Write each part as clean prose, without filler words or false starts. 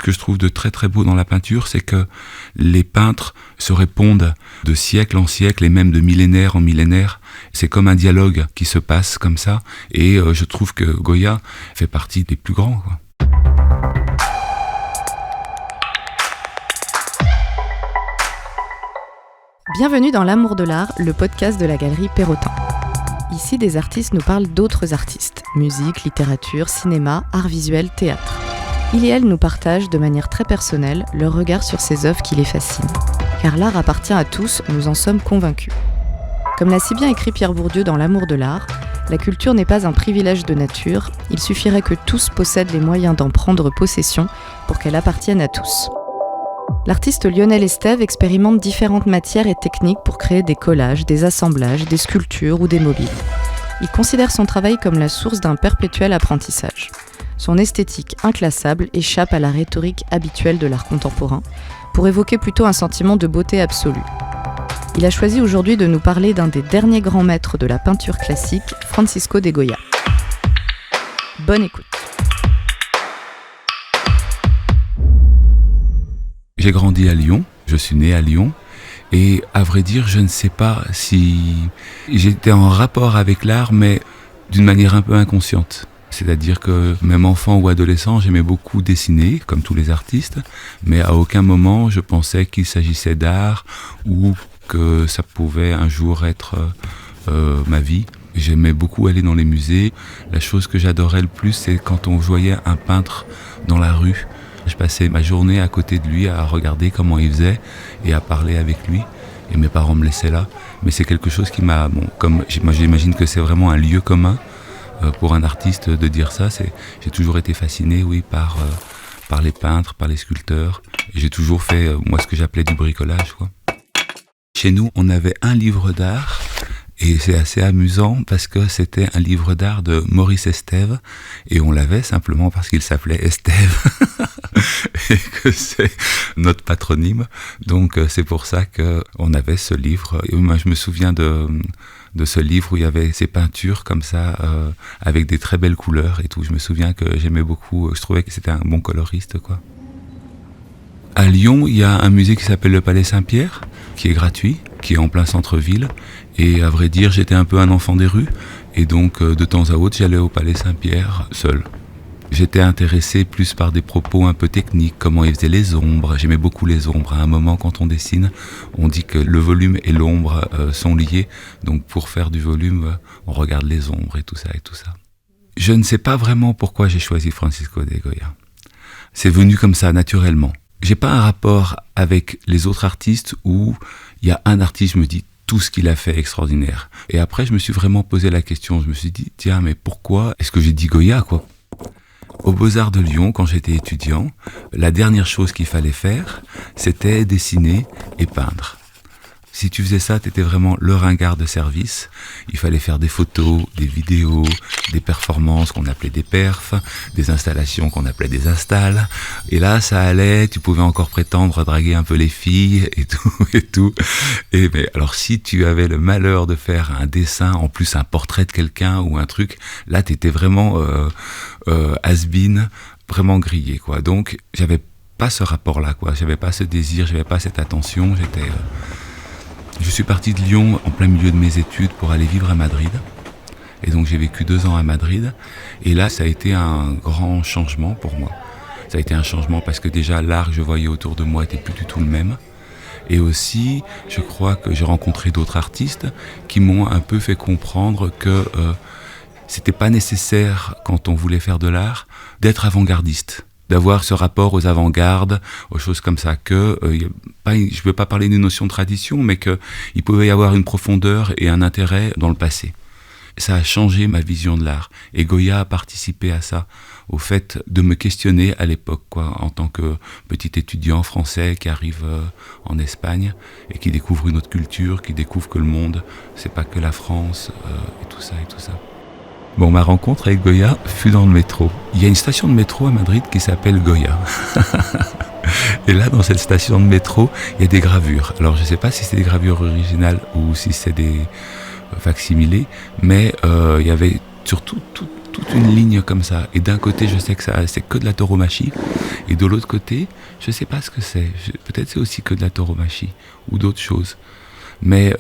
que je trouve de très très beau dans la peinture, c'est que les peintres se répondent de siècle en siècle et même de millénaire en millénaire. C'est comme un dialogue qui se passe comme ça, et je trouve que Goya fait partie des plus grands, quoi. Bienvenue dans l'Amour de l'art, le podcast de la galerie Perrotin. Ici, des artistes nous parlent d'autres artistes. Musique, littérature, cinéma, art visuel, théâtre. Ils et elles nous partagent de manière très personnelle leur regard sur ces œuvres qui les fascinent. Car l'art appartient à tous, nous en sommes convaincus. Comme l'a si bien écrit Pierre Bourdieu dans L'Amour de l'art, la culture n'est pas un privilège de nature, il suffirait que tous possèdent les moyens d'en prendre possession pour qu'elle appartienne à tous. L'artiste Lionel Estève expérimente différentes matières et techniques pour créer des collages, des assemblages, des sculptures ou des mobiles. Il considère son travail comme la source d'un perpétuel apprentissage. Son esthétique inclassable échappe à la rhétorique habituelle de l'art contemporain, pour évoquer plutôt un sentiment de beauté absolue. Il a choisi aujourd'hui de nous parler d'un des derniers grands maîtres de la peinture classique, Francisco de Goya. Bonne écoute. J'ai grandi à Lyon, je suis né à Lyon, et à vrai dire, je ne sais pas si j'étais en rapport avec l'art, mais d'une manière un peu inconsciente. C'est-à-dire que même enfant ou adolescent, j'aimais beaucoup dessiner, comme tous les artistes, mais à aucun moment je pensais qu'il s'agissait d'art ou que ça pouvait un jour être ma vie. J'aimais beaucoup aller dans les musées. La chose que j'adorais le plus, c'est quand on voyait un peintre dans la rue. Je passais ma journée à côté de lui à regarder comment il faisait et à parler avec lui. Et mes parents me laissaient là. Mais c'est quelque chose qui m'a... moi j'imagine que c'est vraiment un lieu commun pour un artiste de dire ça. J'ai toujours été fasciné, oui, par les peintres, par les sculpteurs. Et j'ai toujours fait, moi, ce que j'appelais du bricolage, quoi. Chez nous, on avait un livre d'art. Et c'est assez amusant parce que c'était un livre d'art de Maurice Estève et on l'avait simplement parce qu'il s'appelait Estève et que c'est notre patronyme. Donc c'est pour ça qu'on avait ce livre. Et moi je me souviens de ce livre où il y avait ces peintures comme ça avec des très belles couleurs et tout. Je me souviens que j'aimais beaucoup, je trouvais que c'était un bon coloriste, quoi. À Lyon, il y a un musée qui s'appelle le Palais Saint-Pierre, qui est gratuit, qui est en plein centre-ville. Et à vrai dire, j'étais un peu un enfant des rues. Et donc, de temps à autre, j'allais au Palais Saint-Pierre seul. J'étais intéressé plus par des propos un peu techniques, comment ils faisaient les ombres. J'aimais beaucoup les ombres. À un moment, quand on dessine, on dit que le volume et l'ombre sont liés. Donc, pour faire du volume, on regarde les ombres et tout ça et tout ça. Je ne sais pas vraiment pourquoi j'ai choisi Francisco de Goya. C'est venu comme ça, naturellement. J'ai pas un rapport avec les autres artistes où il y a un artiste, je me dis tout ce qu'il a fait extraordinaire. Et après, je me suis vraiment posé la question. Je me suis dit, tiens, mais pourquoi est-ce que j'ai dit Goya, quoi ? Aux Beaux-Arts de Lyon, quand j'étais étudiant, la dernière chose qu'il fallait faire, c'était dessiner et peindre. Si tu faisais ça, t'étais vraiment le ringard de service. Il fallait faire des photos, des vidéos, des performances qu'on appelait des perfs, des installations qu'on appelait des installs. Et là, ça allait, tu pouvais encore prétendre draguer un peu les filles et tout, et tout. Et mais alors, si tu avais le malheur de faire un dessin, en plus un portrait de quelqu'un ou un truc, là, t'étais vraiment has-been, vraiment grillé, quoi. Donc, j'avais pas ce rapport-là, quoi. J'avais pas ce désir, j'avais pas cette attention, Je suis parti de Lyon en plein milieu de mes études pour aller vivre à Madrid. Et donc j'ai vécu 2 ans à Madrid. Et là, ça a été un grand changement pour moi. Ça a été un changement parce que déjà l'art que je voyais autour de moi était plus du tout le même. Et aussi, je crois que j'ai rencontré d'autres artistes qui m'ont un peu fait comprendre que c'était pas nécessaire, quand on voulait faire de l'art, d'être avant-gardiste. D'avoir ce rapport aux avant-gardes, aux choses comme ça, je ne veux pas parler d'une notion de tradition, mais qu'il pouvait y avoir une profondeur et un intérêt dans le passé. Ça a changé ma vision de l'art. Et Goya a participé à ça, au fait de me questionner à l'époque, quoi, en tant que petit étudiant français qui arrive en Espagne et qui découvre une autre culture, qui découvre que le monde, c'est pas que la France, et tout ça et tout ça. Bon, ma rencontre avec Goya fut dans le métro. Il y a une station de métro à Madrid qui s'appelle Goya. Et là, dans cette station de métro, il y a des gravures. Alors, je ne sais pas si c'est des gravures originales ou si c'est des facsimilés, mais il y avait surtout toute une ligne comme ça. Et d'un côté, je sais que ça, c'est que de la tauromachie. Et de l'autre côté, je sais pas ce que c'est. Peut-être c'est aussi que de la tauromachie ou d'autres choses. Mais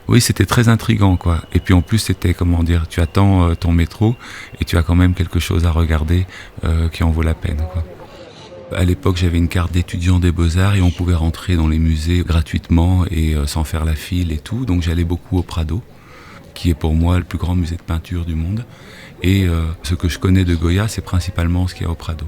oui, c'était très intriguant, quoi. Et puis en plus, c'était, comment dire, tu attends ton métro et tu as quand même quelque chose à regarder qui en vaut la peine, quoi. À l'époque, j'avais une carte d'étudiant des Beaux-Arts et on pouvait rentrer dans les musées gratuitement et sans faire la file et tout. Donc j'allais beaucoup au Prado, qui est pour moi le plus grand musée de peinture du monde. Et ce que je connais de Goya, c'est principalement ce qu'il y a au Prado.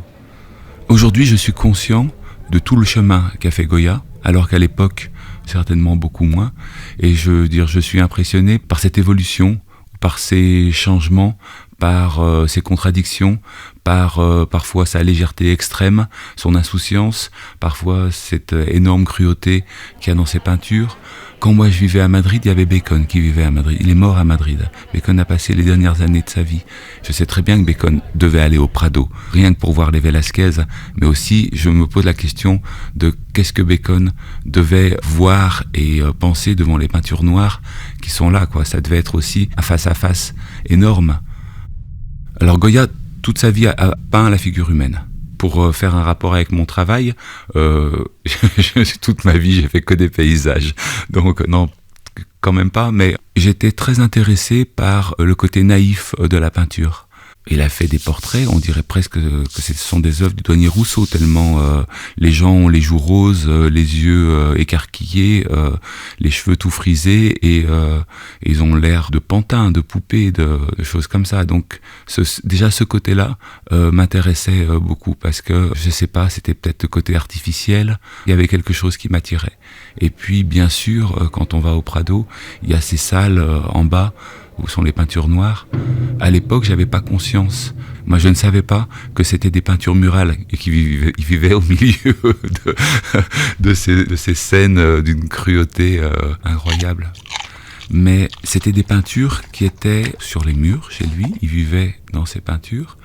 Aujourd'hui, je suis conscient de tout le chemin qu'a fait Goya, alors qu'à l'époque, certainement beaucoup moins. Et je suis impressionné par cette évolution, par ces changements, par ses contradictions, par parfois sa légèreté extrême, son insouciance, parfois cette énorme cruauté qu'il y a dans ses peintures. Quand moi je vivais à Madrid, il y avait Bacon qui vivait à Madrid. Il est mort à Madrid. Bacon a passé les dernières années de sa vie. Je sais très bien que Bacon devait aller au Prado, rien que pour voir les Velázquez, mais aussi je me pose la question de qu'est-ce que Bacon devait voir et penser devant les peintures noires qui sont là, quoi. Ça devait être aussi un face-à-face énorme. Alors Goya, toute sa vie, a peint la figure humaine. Pour faire un rapport avec mon travail, toute ma vie, j'ai fait que des paysages. Donc non, quand même pas, mais j'étais très intéressé par le côté naïf de la peinture. Il a fait des portraits, on dirait presque que ce sont des œuvres du douanier Rousseau, tellement les gens ont les joues roses, les yeux écarquillés, les cheveux tout frisés, et ils ont l'air de pantins, de poupées, de choses comme ça. Donc déjà ce côté-là m'intéressait beaucoup, parce que, je sais pas, c'était peut-être le côté artificiel, il y avait quelque chose qui m'attirait. Et puis bien sûr, quand on va au Prado, il y a ces salles en bas, où sont les peintures noires. À l'époque, j'avais pas conscience. Moi, je ne savais pas que c'était des peintures murales et qu'ils vivaient au milieu de ces scènes d'une cruauté incroyable. Mais c'était des peintures qui étaient sur les murs chez lui. Il vivait dans ces peintures.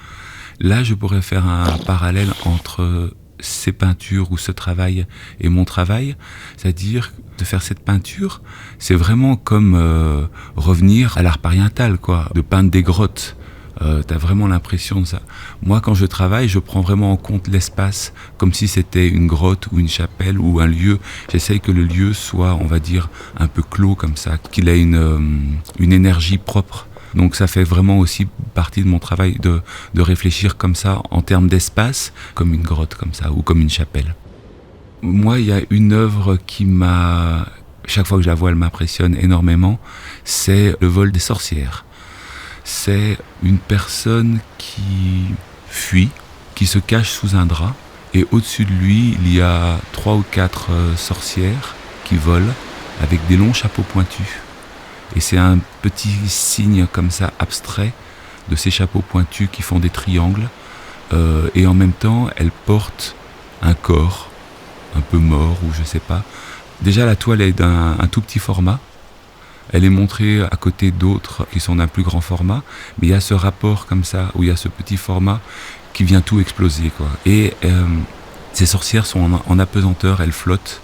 Là, je pourrais faire un parallèle entre ces peintures ou ce travail et mon travail, c'est-à-dire de faire cette peinture, c'est vraiment comme revenir à l'art pariétal, quoi, de peindre des grottes. T'as vraiment l'impression de ça. Moi, quand je travaille, je prends vraiment en compte l'espace, comme si c'était une grotte ou une chapelle ou un lieu. J'essaye que le lieu soit, on va dire, un peu clos comme ça, qu'il ait une énergie propre. Donc ça fait vraiment aussi partie de mon travail de réfléchir comme ça, en termes d'espace, comme une grotte comme ça, ou comme une chapelle. Moi, il y a une œuvre qui chaque fois que je la vois, elle m'impressionne énormément, c'est Le vol des sorcières. C'est une personne qui fuit, qui se cache sous un drap, et au-dessus de lui, il y a 3 ou 4 sorcières qui volent avec des longs chapeaux pointus. Et c'est un petit signe comme ça abstrait de ces chapeaux pointus qui font des triangles. Et en même temps, elle porte un corps un peu mort ou je sais pas. Déjà, la toile est d'un tout petit format. Elle est montrée à côté d'autres qui sont d'un plus grand format. Mais il y a ce rapport comme ça, où il y a ce petit format qui vient tout exploser, quoi. Et ces sorcières sont en apesanteur, elles flottent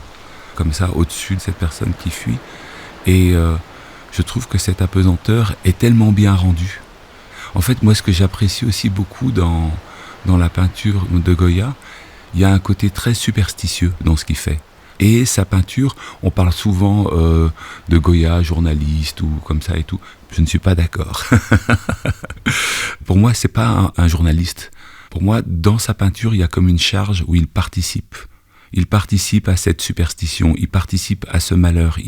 comme ça au-dessus de cette personne qui fuit. Et je trouve que cette apesanteur est tellement bien rendue. En fait, moi, ce que j'apprécie aussi beaucoup dans la peinture de Goya, il y a un côté très superstitieux dans ce qu'il fait. Et sa peinture, on parle souvent de Goya, journaliste ou comme ça et tout. Je ne suis pas d'accord. Pour moi, c'est pas un journaliste. Pour moi, dans sa peinture, il y a comme une charge où il participe. Il participe à cette superstition, il participe à ce malheur,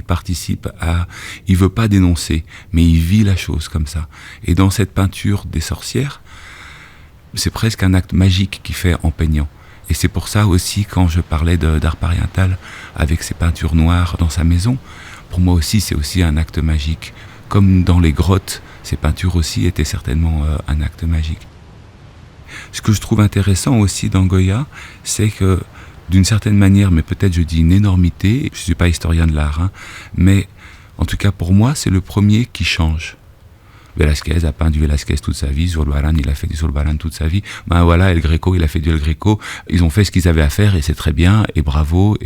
il veut pas dénoncer, mais il vit la chose comme ça. Et dans cette peinture des sorcières, c'est presque un acte magique qu'il fait en peignant. Et c'est pour ça aussi, quand je parlais d'art pariétal avec ces peintures noires dans sa maison, pour moi aussi, c'est aussi un acte magique. Comme dans les grottes, ces peintures aussi étaient certainement un acte magique. Ce que je trouve intéressant aussi dans Goya, c'est que d'une certaine manière, mais peut-être je dis une énormité, je ne suis pas historien de l'art, mais en tout cas pour moi, c'est le premier qui change. Velázquez a peint du Velázquez toute sa vie, Zurbarán, il a fait du Zurbarán toute sa vie. Ben voilà, El Greco, il a fait du El Greco. Ils ont fait ce qu'ils avaient à faire et c'est très bien, et bravo.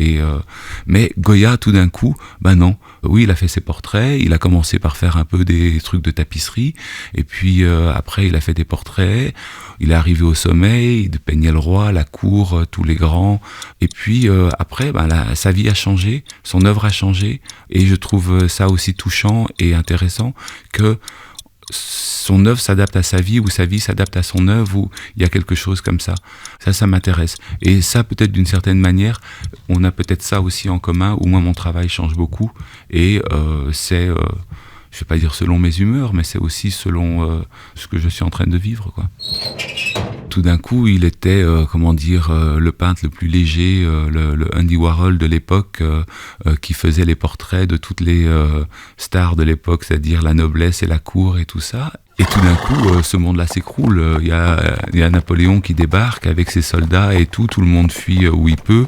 Mais Goya, tout d'un coup, ben non. Oui, il a fait ses portraits, il a commencé par faire un peu des trucs de tapisserie, et puis après il a fait des portraits, il est arrivé au sommet, il peignait le roi, la cour, tous les grands, et puis après sa vie a changé, son œuvre a changé, et je trouve ça aussi touchant et intéressant que son œuvre s'adapte à sa vie ou sa vie s'adapte à son œuvre, ou il y a quelque chose comme ça. Ça m'intéresse. Et ça, peut-être d'une certaine manière, on a peut-être ça aussi en commun, où moi mon travail change beaucoup, et c'est, je vais pas dire selon mes humeurs, mais c'est aussi selon ce que je suis en train de vivre, quoi. Tout d'un coup, il était, le peintre le plus léger, le Andy Warhol de l'époque, qui faisait les portraits de toutes les stars de l'époque, c'est-à-dire la noblesse et la cour et tout ça. Et tout d'un coup, ce monde-là s'écroule. Il y a Napoléon qui débarque avec ses soldats et tout le monde fuit où il peut.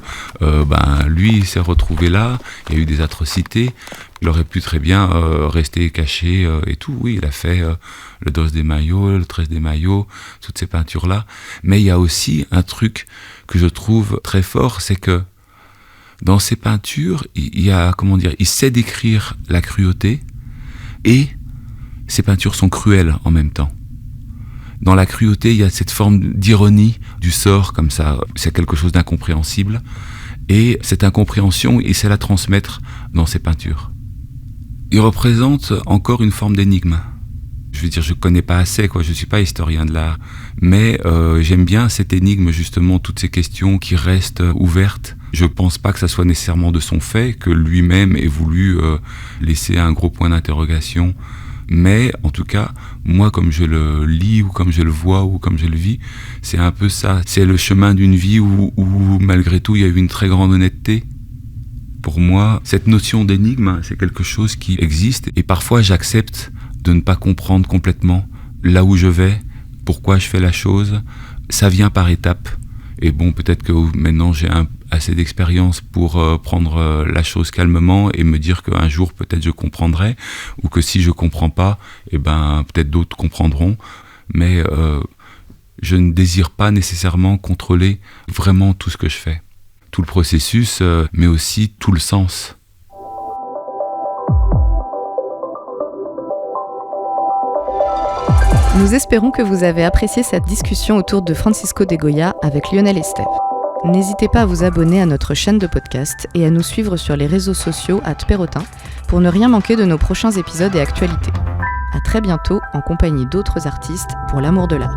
Lui, il s'est retrouvé là. Il y a eu des atrocités. Il aurait pu très bien rester caché et tout. Oui, il a fait le Dos des Maillots, le 13 des Maillots, toutes ces peintures-là. Mais il y a aussi un truc que je trouve très fort, c'est que dans ces peintures, il sait décrire la cruauté, et ces peintures sont cruelles en même temps. Dans la cruauté, il y a cette forme d'ironie du sort, comme ça, c'est quelque chose d'incompréhensible, et cette incompréhension, il sait la transmettre dans ses peintures. Il représente encore une forme d'énigme. Je veux dire, je connais pas assez, je suis pas historien de l'art, mais j'aime bien cette énigme, justement, toutes ces questions qui restent ouvertes. Je pense pas que ça soit nécessairement de son fait, que lui-même ait voulu laisser un gros point d'interrogation. Mais en tout cas, moi, comme je le lis, ou comme je le vois, ou comme je le vis, c'est un peu ça. C'est le chemin d'une vie où malgré tout, il y a eu une très grande honnêteté. Pour moi, cette notion d'énigme, c'est quelque chose qui existe. Et parfois, j'accepte de ne pas comprendre complètement là où je vais, pourquoi je fais la chose. Ça vient par étapes. Et bon, peut-être que maintenant, j'ai assez d'expérience pour prendre la chose calmement et me dire qu'un jour peut-être je comprendrai, ou que si je comprends pas, peut-être d'autres comprendront, mais je ne désire pas nécessairement contrôler vraiment tout ce que je fais, tout le processus, mais aussi tout le sens. Nous espérons que vous avez apprécié cette discussion autour de Francisco de Goya avec Lionel Estève. N'hésitez pas à vous abonner à notre chaîne de podcast et à nous suivre sur les réseaux sociaux @Perrotin pour ne rien manquer de nos prochains épisodes et actualités. À très bientôt en compagnie d'autres artistes pour l'amour de l'art.